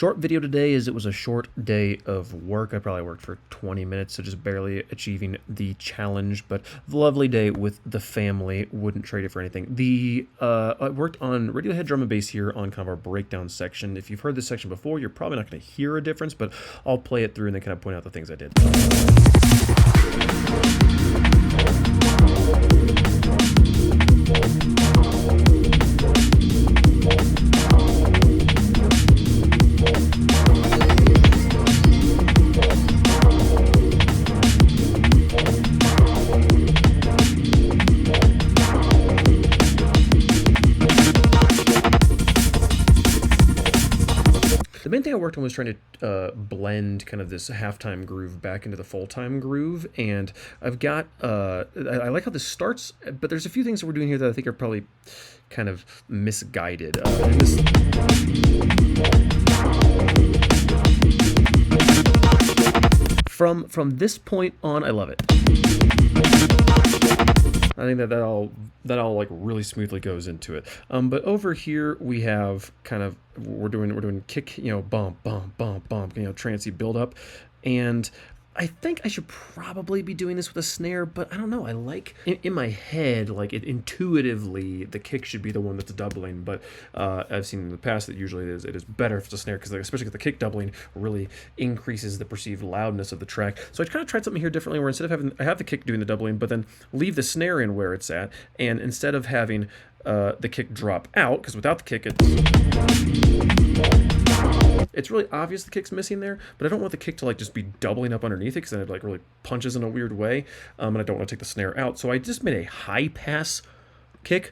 Short video today as it was a short day of work. I probably worked for 20 minutes, so just barely achieving the challenge, but lovely day with the family. Wouldn't trade it for anything. I worked on RadioHead drum and bass here on kind of our breakdown section. If you've heard this section before, you're probably not going to hear a difference, but I'll play it through and then kind of point out the things I did. The main thing I worked on was trying to blend kind of this halftime groove back into the full-time groove, and I've got, I like how this starts, but there's a few things that we're doing here that I think are probably kind of misguided. From this point on, I love it. I think that all like really smoothly goes into it. But over here we have kind of we're doing kick, bump, bump, bump, bump, trancy build up, and I think I should probably be doing this with a snare, but I don't know. I like in my head, like intuitively, the kick should be the one that's doubling. But I've seen in the past that usually it is better if it's a snare, because especially if the kick doubling really increases the perceived loudness of the track. So I kind of tried something here differently, where instead of I have the kick doing the doubling, but then leave the snare in where it's at, and instead of having the kick drop out, because without the kick it's really obvious the kick's missing there, but I don't want the kick to like just be doubling up underneath it, because then it like really punches in a weird way, and I don't want to take the snare out. So I just made a high pass kick,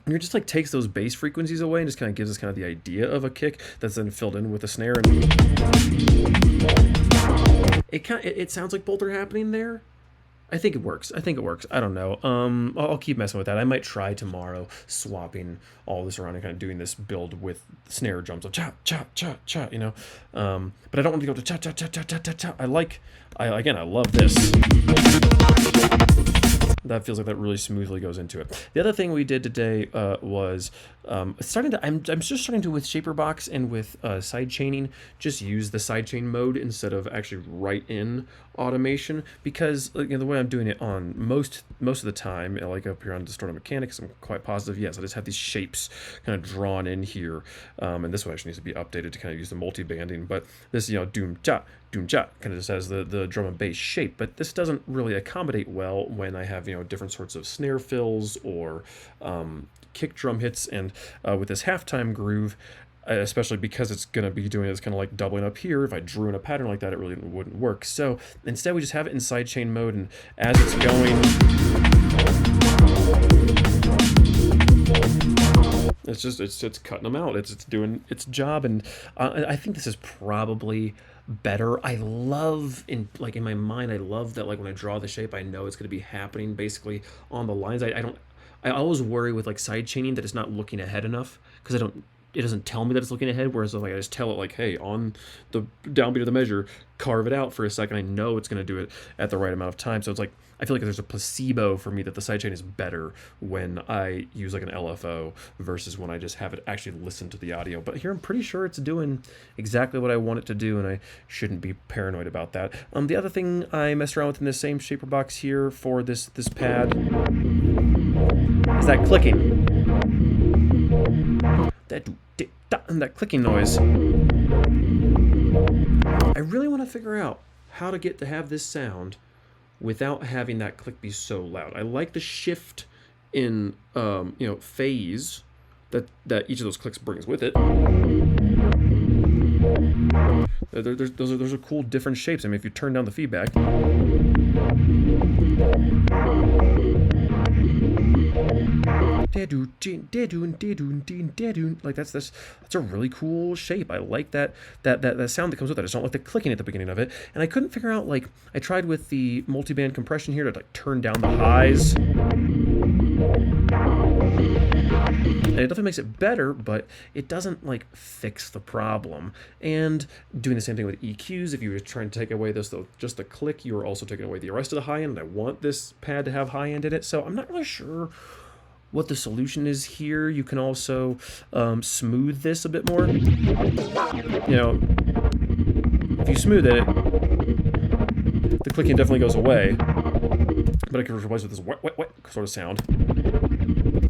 and it just like takes those bass frequencies away and just kind of gives us kind of the idea of a kick that's then filled in with the snare, and it sounds like both are happening there. I think it works. I don't know. I'll keep messing with that. I might try tomorrow swapping all this around and kind of doing this build with snare drums, like cha cha cha cha, But I don't want to go to cha cha cha cha cha cha cha. I love this. That feels like that really smoothly goes into it. The other thing we did today was I'm just starting to, with ShaperBox and with Sidechaining, just use the sidechain mode instead of actually write in automation, because the way I'm doing it on most of the time, like up here on Distorted Mechanics, I'm quite positive, yes, I just have these shapes kind of drawn in here, and this one actually needs to be updated to kind of use the multi-banding, but this, doom cha, kind of just has the drum and bass shape, but this doesn't really accommodate well when I have, different sorts of snare fills or kick drum hits, and with this halftime groove, especially because it's going to be doing this kind of like doubling up here, if I drew in a pattern like that, it really wouldn't work. So instead we just have it in sidechain mode, and as it's going, it's cutting them out, it's doing its job, and I think this is probably better. I love in my mind, I love that like when I draw the shape, I know it's going to be happening basically on the lines. I always worry with like sidechaining that it's not looking ahead enough, because it doesn't tell me that it's looking ahead, whereas like I just tell it like, hey, on the downbeat of the measure, carve it out for a second. I know it's going to do it at the right amount of time. So it's like I feel like there's a placebo for me that the sidechain is better when I use like an LFO versus when I just have it actually listen to the audio. But here I'm pretty sure it's doing exactly what I want it to do, and I shouldn't be paranoid about that. The other thing I messed around with in this same ShaperBox here for this pad is that clicking. That clicking noise. I really want to figure out how to have this sound without having that click be so loud. I like the shift in phase that each of those clicks brings with it. Those are cool different shapes. I mean, if you turn down the feedback, like that's a really cool shape. I like that sound that comes with it. I just don't like the clicking at the beginning of it. And I couldn't figure out, like, I tried with the multi-band compression here to like turn down the highs. And it definitely makes it better, but it doesn't like fix the problem. And doing the same thing with EQs, if you were trying to take away just the click, you were also taking away the rest of the high end. And I want this pad to have high end in it, so I'm not really sure what the solution is here. You can also smooth this a bit more. You know, if you smooth it, the clicking definitely goes away, but I can replace it with this wet, wet, wet sort of sound,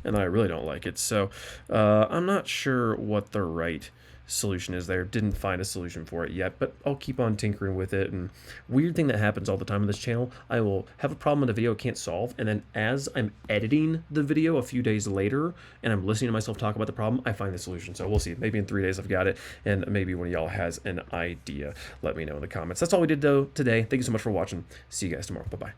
and I really don't like it. So I'm not sure what the right solution is there. Didn't find a solution for it yet, but I'll keep on tinkering with it. And weird thing that happens all the time on this channel, I will have a problem in a video I can't solve, and then as I'm editing the video a few days later and I'm listening to myself talk about the problem, I find the solution. So we'll see. Maybe in 3 days I've got it, and maybe one of y'all has an idea. Let me know in the comments. That's all we did though today. Thank you so much for watching. See you guys tomorrow. Bye-bye.